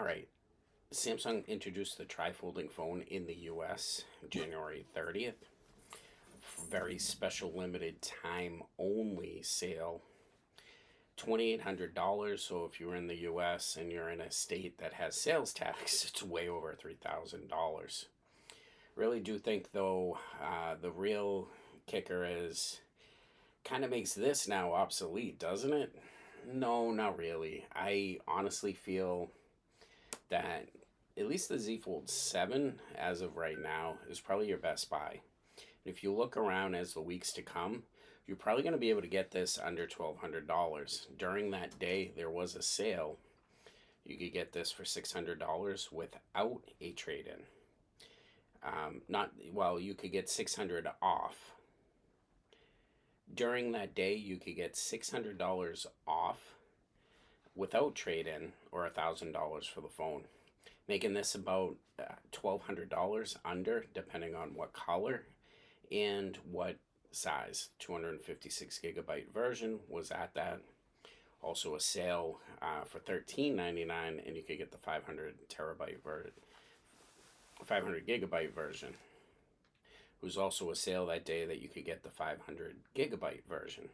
All right. Samsung introduced the tri-folding phone in the US January 30th. Very special limited time only sale. $2,800. So if you're in the US and you're in a state that has sales tax, it's way over $3,000. Really do think though, the real kicker is kind of makes this now obsolete, doesn't it? No, not really. I honestly feel that at least the Z Fold 7 as of right now is probably your best buy. If you look around as the weeks to come, you're probably going to be able to get this under $1,200. During that day, there was a sale. You could get this for $600 without a trade-in. Not well, you could get 600 off. During that day, you could get $600 off without trade-in or $1,000 for the phone, making this about $1,200 under, depending on what color and what size. 256 gigabyte version was at that. Also a sale for $13.99, and you could get the 500 gigabyte version. It was also a sale that day that you could get the 500 gigabyte version.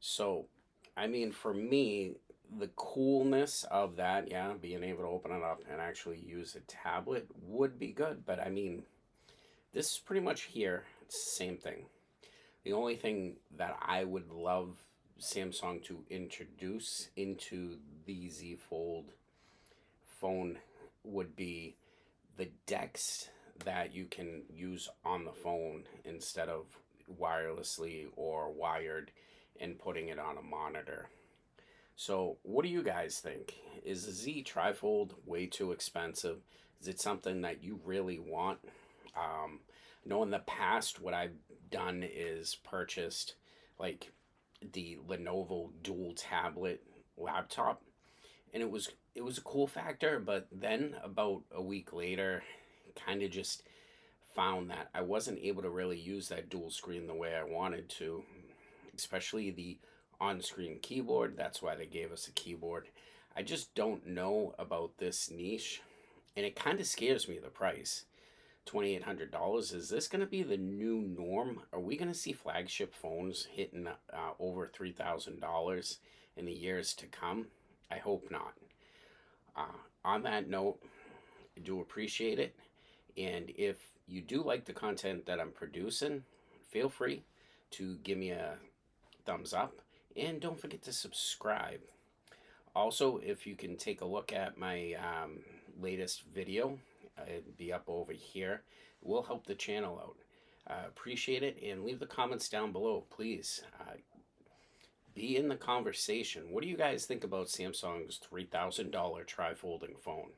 So, I mean, for me, the coolness of that, yeah, being able to open it up and actually use a tablet would be good. But I mean, this is pretty much here. It's the same thing. The only thing that I would love Samsung to introduce into the Z Fold phone would be the DeX that you can use on the phone instead of wirelessly or wired and putting it on a monitor. So what do you guys think? Is the Z Trifold way too expensive? Is it something that you really want? I know in the past what I've done is purchased like the Lenovo dual tablet laptop, and it was a cool factor, but then about a week later kind of just found that I wasn't able to really use that dual screen the way I wanted to, especially the on-screen keyboard. That's why they gave us a keyboard. I just don't know about this niche, and it kind of scares me, the price. $2,800. Is this going to be the new norm? Are we going to see flagship phones hitting over $3,000 in the years to come? I hope not. On that note, I do appreciate it. And if you do like the content that I'm producing, feel free to give me a thumbs up. And don't forget to subscribe. Also, if you can take a look at my latest video, it'll be up over here. It will help the channel out. Appreciate it, and leave the comments down below, please. Be in the conversation. What do you guys think about Samsung's $3,000 tri-folding phone?